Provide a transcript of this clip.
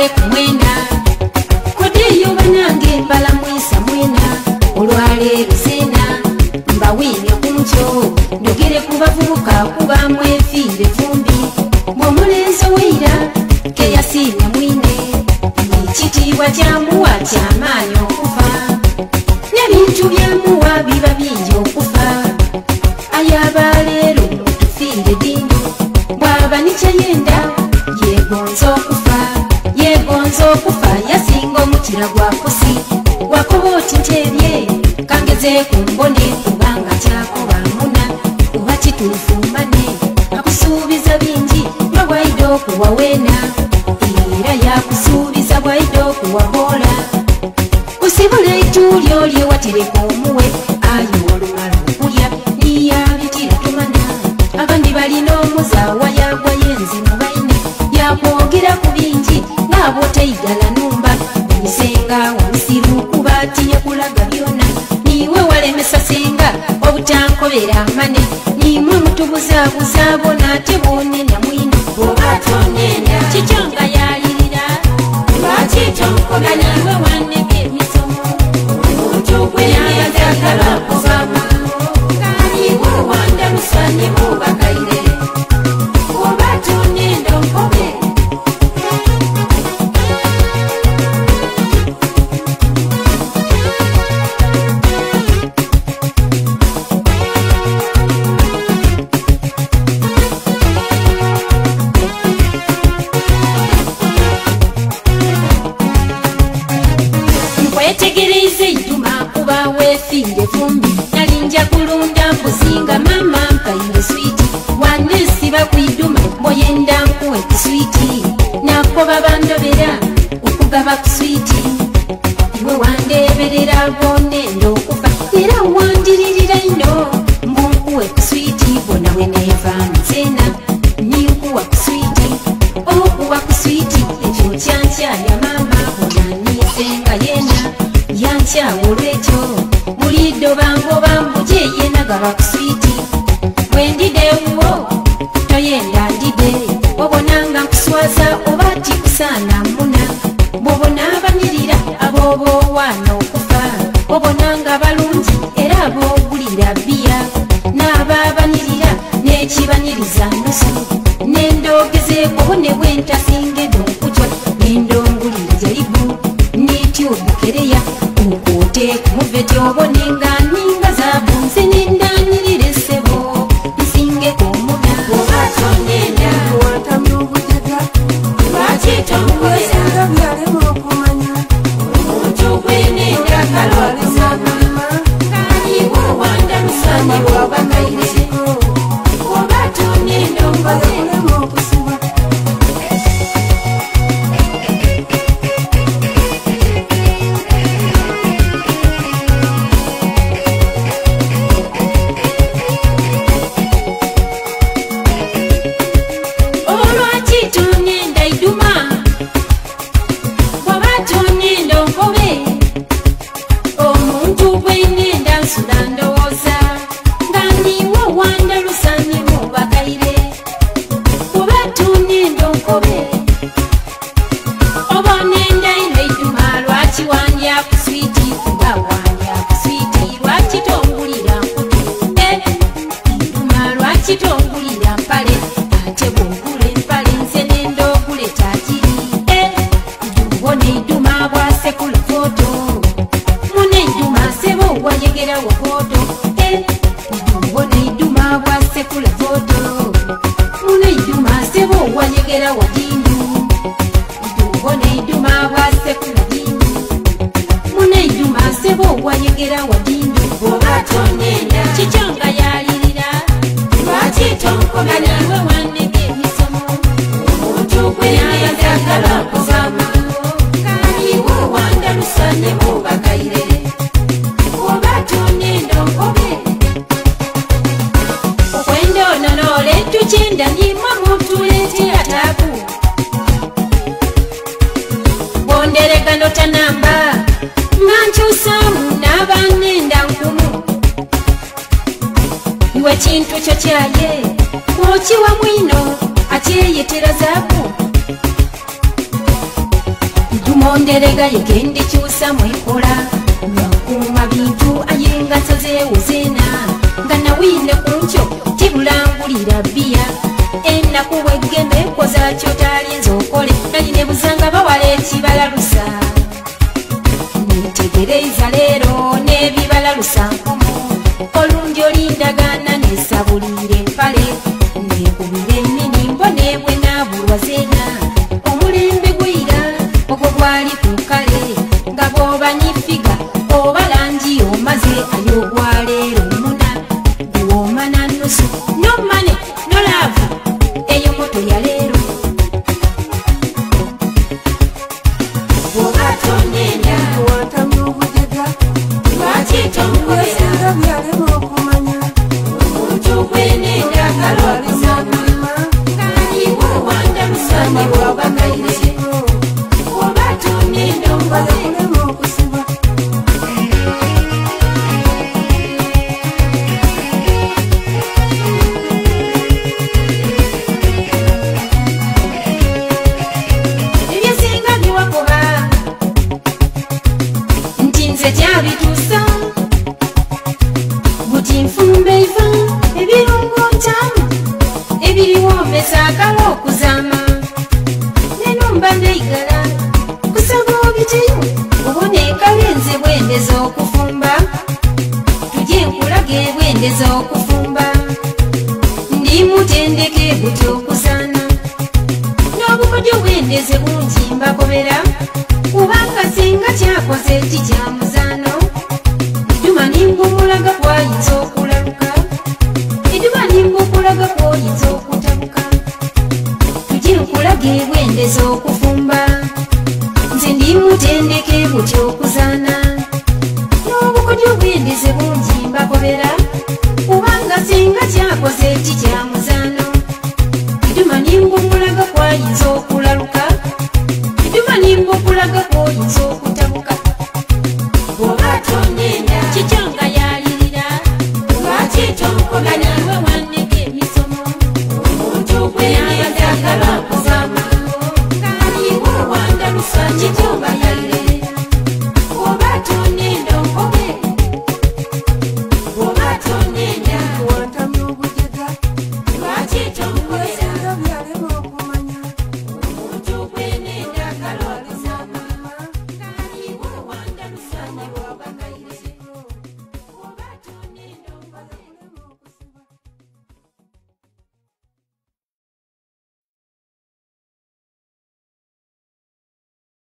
Mutwale ku mwena kodeyo banange mbala mwesa mwena olwaleero sena mbawiine kunkyo njogere ku bavubuka kuba mwefiire vumbi bw'omulenzi oweyira keyasiimye mwine ekitiibwa kyamuwa kyamaanyi okufa n'ebintu byamuwa biba bingi okufa ayaba leero mutufiire dindu bw'aba nikyeyenda yegonza okufa yasinga omukira gwa pusi wakoba oti nteebye kangeze ku mbone kubanga kyakoba muna oba kituufu mbane akusuubiza bingi nga bw'ayidde okuwa weena era yakusuubiza bw'ayidde okuwa boola kusibula etuulyo lyewatereka omuwe ayi olumala okulya niyabitira tumana abandi balina omuzaawa yagwa yenzimu baine yakwogera ku bingi ng'abooteigala numba emisenga wamusiru kuba tinye kulaga byona niwe walemesa senga obutankobera amane nimwe mutubuzaabuza bona ate boonena mwino oba tonenda kikyonga yalirira lwakitonkobera niwe wanneka emisomo omuntu gwenayagala kubamu kaliwo wandalusa ne mubakaire oba tonenda onkobe nkwetegereze Idhuma kuba weefiire vumbi nalinja kulunda mbuzinga mama mpaire switi wanesiba ku Idhuma mboyenda nkuwe ku switi nakoba bandobera okugaba ku switi iwe wandeberera bonenda okufa era wandiririra ino mbunkuwe ku switi bona weneeva nzena ninkuwa ku switi okuwa ku switi ekyo kyankyaya mama bona nisenga yena yankyawa olwekyo buliddo bangoba mbuje yena gaba ku switi bwendidewuwo toyenda ndide obonanga nkuswaza oba tikusaana muna bwobona abanyirira aboobaowaana okufa obonanga balungi era aboogulira bbiya n'abaabanyirira n'ekibanyiriza nusu nendogezeeko bone bwentasingedo nkutwa nendongulira jaligu nityobukereya nkoote kumuve tyobonenga ninga zabunze nendanyirire ssebo nsingeko omuna oba tonenda watamyobutega lwakitonkolera byalema okumanya omuntu gwenenda kalwakuzama kaliwo wandalusane bwobakaire oba tonenda onkolera okusiba Chintu cho chaye Mochi wa mwino Acheye tera zabu Onderega yegendi kyusa mwekola Mwakuma bintu ayenga nsazeewuzena Nga nawine kunkyo tibulangulira bbiya Ennaku bweggembe koza kyotalinza okole Naline buzanga bawala ekibalalusa Netegereza leero n'ebibalalusa nkomo Olungi olindagana nesabulire empale Nekubira ennini mbone bwe naabulwa zeena Omulembe gwira ogwo gwali ku kale Nga bw'oba nyifiga oba langi omaze ay'ogwaleero muna Gwooma na nusu no mane no laavu eyo moto ya leero Bw'oba tonenya watamya obujega lwaki tomukolera byalema okumanya omuntu gwenenda kalwalizama Kaliwo wandalusane bw'oba kaire Bw'oba tonenda omukole kulema okusiba ebyesinga biwakoba nti nze gyabituusa buti nfumba eiva ebirungo ntamu ebiriwoomesa akala okuzama nenumba ndeigala kusaba obiteyo obona ekalenze bwendeza okufumba tujye nkulage bwendeza okufumba ndimutendeke buti okuzaana n'obukodyo bwendeze bungi mbakobera kubanga singa kyakoze eki kya muzaano Idhuma nimba omulaga kwayinza okulaluka Idhuma nimba okulaga kwoyinza okutabuka tujye nkulage bwendeza okufumba nze ndimutendeke buti okuzaana n'obukodyo bwendeze bungi mbakobera kubanga singa kyakoze eki kya muzaano Idhuma nimba omulaga kwayinza okulaluka Idhuma nimba okulaga kwoyinza okutabuka Bw'oba tonenda kikyo nga yalirira lwaki tomukolera niwe wandika emisomo omuntu gwe yayagala okuzama Kaliwo wandalusa kikyo